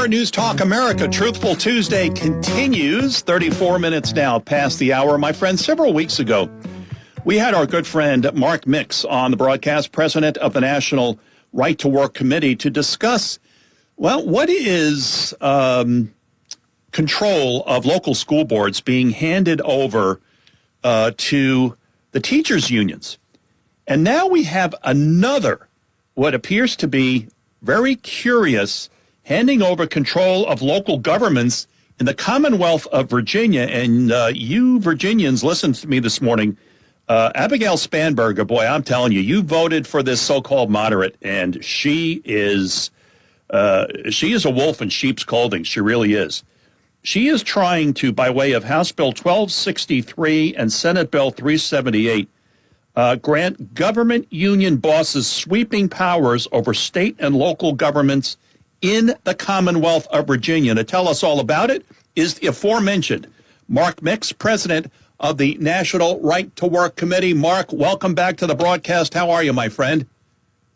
Delaware News Talk America. Truthful Tuesday continues. 34 minutes now past the hour. My friend, several weeks ago, we had our good friend Mark Mix on the broadcast, president of the National Right to Work Committee, to discuss, well, what is control of local school boards being handed over to the teachers' unions. And now we have another, what appears to be very curious, handing over control of local governments in the Commonwealth of Virginia. And you Virginians, listen to me this morning. Abigail Spanberger, boy, I'm telling you, you voted for this so-called moderate, and she is a wolf in sheep's clothing. She really is. She is trying to, by way of House Bill 1263 and Senate Bill 378, grant government union bosses sweeping powers over state and local governments in the Commonwealth of Virginia. To tell us all about it is the aforementioned Mark Mix, president of the National Right to Work Committee. Mark, welcome back to the broadcast. How are you, my friend?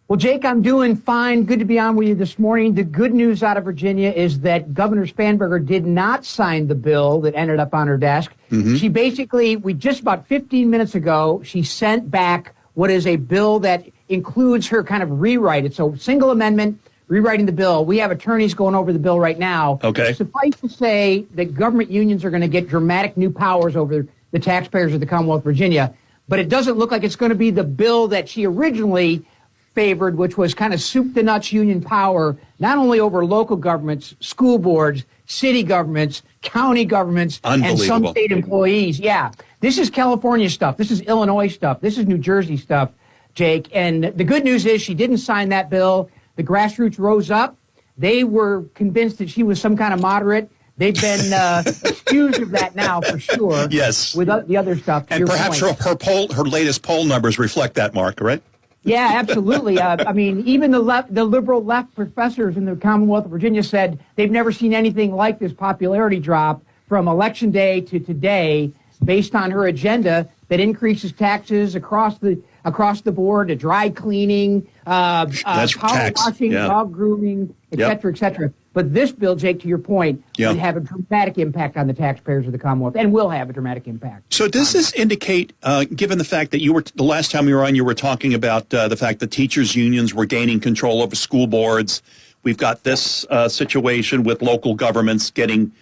Well, Jake, I'm doing fine. Good to be on with you this morning. The good news out of Virginia is that Governor Spanberger did not sign the bill that ended up on her desk. Mm-hmm. She basically, just about 15 minutes ago, she sent back what is a bill that includes her kind of rewrite. It's a single amendment rewriting the bill. We have attorneys going over the bill right now. Okay. Suffice to say that government unions are going to get dramatic new powers over the taxpayers of the Commonwealth of Virginia. But it doesn't look like it's going to be the bill that she originally favored, which was kind of soup to nuts union power, not only over local governments, school boards, city governments, county governments, and some state employees. Yeah, this is California stuff. This is Illinois stuff. This is New Jersey stuff, Jake. And the good news is she didn't sign that bill. The grassroots rose up. They were convinced that she was some kind of moderate. They've been accused of that now for sure. Yes. With the other stuff. And perhaps her latest poll numbers reflect that, Mark, right? Yeah, absolutely. I mean, even the liberal left professors in the Commonwealth of Virginia said they've never seen anything like this popularity drop from Election Day to today based on her agenda that increases taxes across the board, to dry cleaning, power washing, dog grooming, et cetera, et cetera. But this bill, Jake, to your point, would have a dramatic impact on the taxpayers of the Commonwealth, and will have a dramatic impact. So does this indicate, given the fact that the last time you were on, you were talking about the fact that teachers' unions were gaining control over school boards. We've got this situation with local governments getting,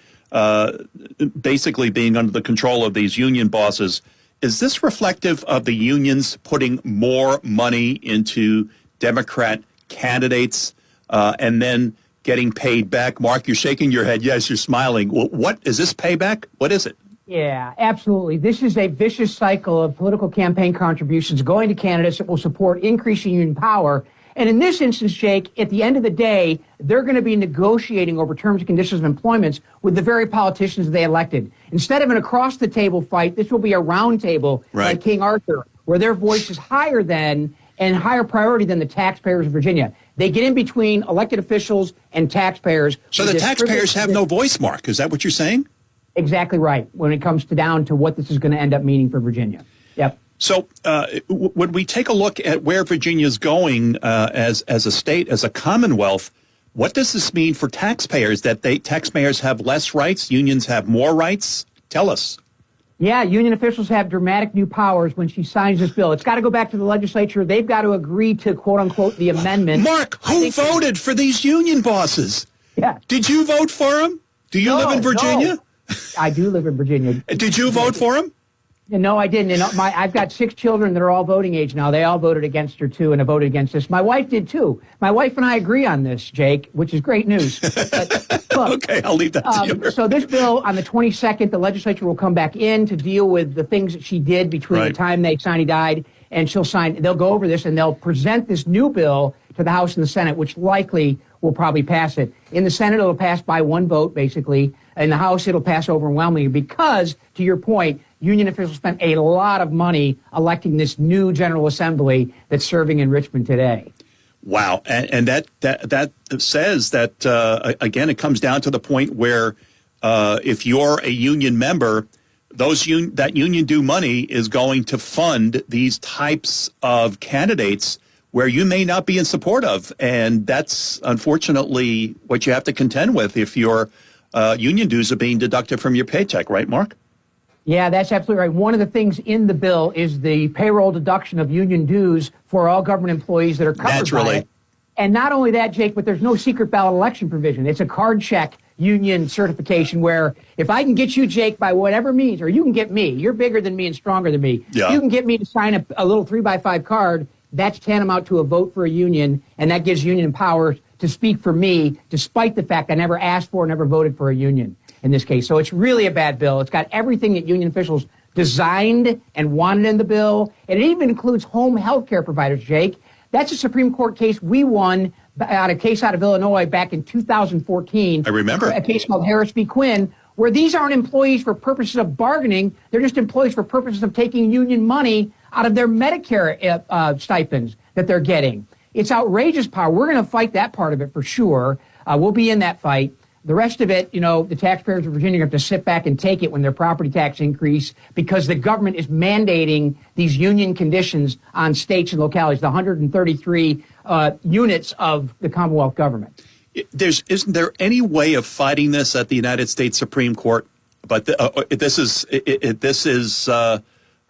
basically being under the control of these union bosses. Is this reflective of the unions putting more money into Democrat candidates and then getting paid back? Mark, you're shaking your head. Yes, you're smiling. What is this payback? What is it? Yeah, absolutely. This is a vicious cycle of political campaign contributions going to candidates that will support increasing union power. And in this instance, Jake, at the end of the day, they're going to be negotiating over terms and conditions of employment with the very politicians they elected. Instead of an across-the-table fight, this will be a round table like King Arthur, where their voice is higher than and higher priority than the taxpayers of Virginia. They get in between elected officials and taxpayers. So the taxpayers have no voice, Mark. Is that what you're saying? Exactly right, when it comes down to what this is going to end up meaning for Virginia. Yep. So when we take a look at where Virginia's going as a state, as a commonwealth, what does this mean for taxpayers, that taxpayers have less rights, unions have more rights? Tell us. Yeah, union officials have dramatic new powers when she signs this bill. It's got to go back to the legislature. They've got to agree to, quote unquote, the amendment. Mark, who voted for these union bosses? Yeah. Did you vote for them? Do you live in Virginia? No. I do live in Virginia. Did you vote for them? No, I didn't. And I've got 6 children that are all voting age now. They all voted against her, too, and have voted against this. My wife did, too. My wife and I agree on this, Jake, which is great news. But, look, okay, I'll leave that to you. So this bill, on the 22nd, the legislature will come back in to deal with the things that she did between the time Sonny died, and they'll go over this, and they'll present this new bill to the House and the Senate, which likely will probably pass it. In the Senate, it'll pass by 1 vote, basically. In the House, it'll pass overwhelmingly because, to your point, union officials spent a lot of money electing this new General Assembly that's serving in Richmond today. Wow. And that says that, again, it comes down to the point where if you're a union member, that union due money is going to fund these types of candidates where you may not be in support of. And that's unfortunately what you have to contend with if your union dues are being deducted from your paycheck, right, Mark? Yeah, that's absolutely right. One of the things in the bill is the payroll deduction of union dues for all government employees that are covered by it. And not only that, Jake, but there's no secret ballot election provision. It's a card check union certification where if I can get you, Jake, by whatever means, or you can get me, you're bigger than me and stronger than me. Yeah. You can get me to sign a little 3x5 card. That's tantamount to a vote for a union, and that gives union power to speak for me, despite the fact I never asked for, never voted for a union in this case. So it's really a bad bill. It's got everything that union officials designed and wanted in the bill, and it even includes home health care providers, Jake. That's a Supreme Court case we won out of Illinois back in 2014. I remember. A case called Harris v. Quinn, where these aren't employees for purposes of bargaining. They're just employees for purposes of taking union money out of their Medicare stipends that they're getting. It's outrageous power. We're going to fight that part of it for sure. We'll be in that fight. The rest of it, the taxpayers of Virginia have to sit back and take it when their property tax increase because the government is mandating these union conditions on states and localities, the 133 units of the Commonwealth government. Isn't there any way of fighting this at the United States Supreme Court? But this is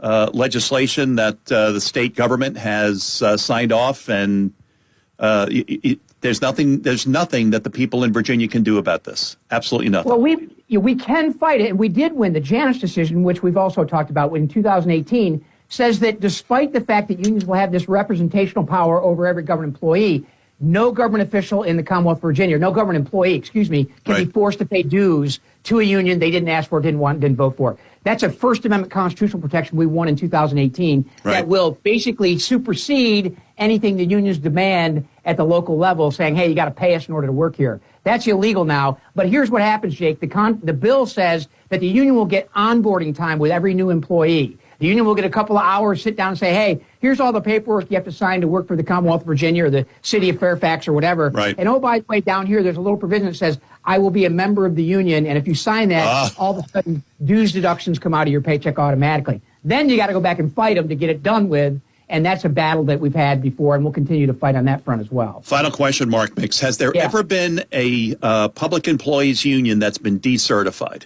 legislation that the state government has signed off, and there's nothing that the people in Virginia can do about this. Absolutely nothing. Well, we can fight it, and we did win. The Janus decision, which we've also talked about in 2018, says that despite the fact that unions will have this representational power over every government employee, no government official in the Commonwealth of Virginia, no government employee, can be forced to pay dues to a union they didn't ask for, didn't vote for. That's a First Amendment constitutional protection we won in 2018 that will basically supersede anything the unions demand at the local level, saying, hey, you got to pay us in order to work here. That's illegal now. But here's what happens, Jake. The bill says that the union will get onboarding time with every new employee. The union will get a couple of hours, sit down and say, hey, here's all the paperwork you have to sign to work for the Commonwealth of Virginia or the city of Fairfax or whatever. Right. And oh, by the way, down here, there's a little provision that says, I will be a member of the union. And if you sign that, all of a sudden, dues deductions come out of your paycheck automatically. Then you got to go back and fight them to get it done with. And that's a battle that we've had before, and we'll continue to fight on that front as well. Final question, Mark Mix. Has there ever been a public employees union that's been decertified?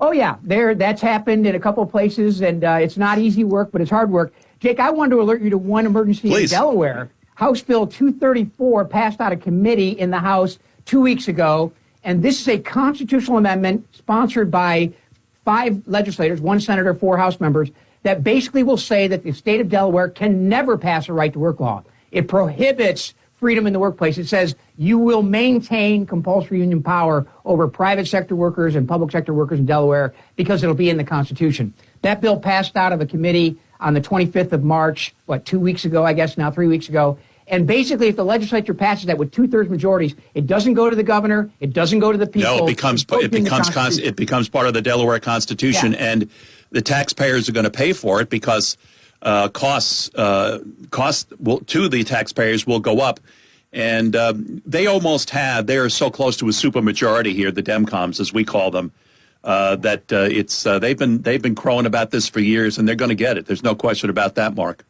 Oh, yeah. That's happened in a couple of places, and it's not easy work, but it's hard work. Jake, I wanted to alert you to one emergency in Delaware. House Bill 234 passed out of committee in the House 2 weeks ago, and this is a constitutional amendment sponsored by 5 legislators, 1 senator, 4 House members, that basically will say that the state of Delaware can never pass a right-to-work law. It prohibits freedom in the workplace. It says you will maintain compulsory union power over private sector workers and public sector workers in Delaware because it'll be in the Constitution. That bill passed out of a committee on the 25th of March, 2 weeks ago, I guess now, 3 weeks ago. And basically, if the legislature passes that with 2/3 majorities, it doesn't go to the governor, it doesn't go to the people. No, it becomes part of the Delaware Constitution, and the taxpayers are going to pay for it because costs to the taxpayers will go up. And they are so close to a supermajority here, the Demcoms, as we call them, that they've been crowing about this for years, and they're going to get it. There's no question about that, Mark.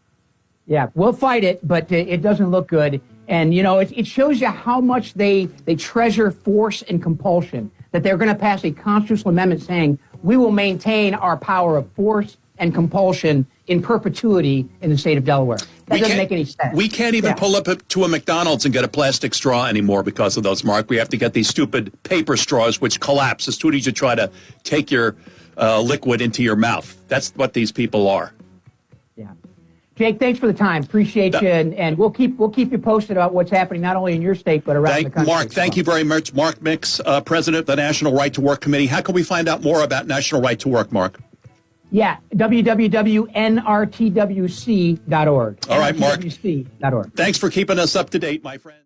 Yeah, we'll fight it, but it doesn't look good. And, it shows you how much they treasure force and compulsion, that they're going to pass a constitutional amendment saying we will maintain our power of force and compulsion in perpetuity in the state of Delaware. That doesn't make any sense. We can't even pull up to a McDonald's and get a plastic straw anymore because of those, Mark. We have to get these stupid paper straws which collapse as soon as you try to take your liquid into your mouth. That's what these people are. Yeah. Jake, thanks for the time. Appreciate you, and we'll keep you posted about what's happening not only in your state but around the country. Mark, thank you very much. Mark Mix, President of the National Right to Work Committee. How can we find out more about National Right to Work, Mark? Yeah, www.nrtwc.org. All right, Mark. nrtwc.org. Thanks for keeping us up to date, my friend.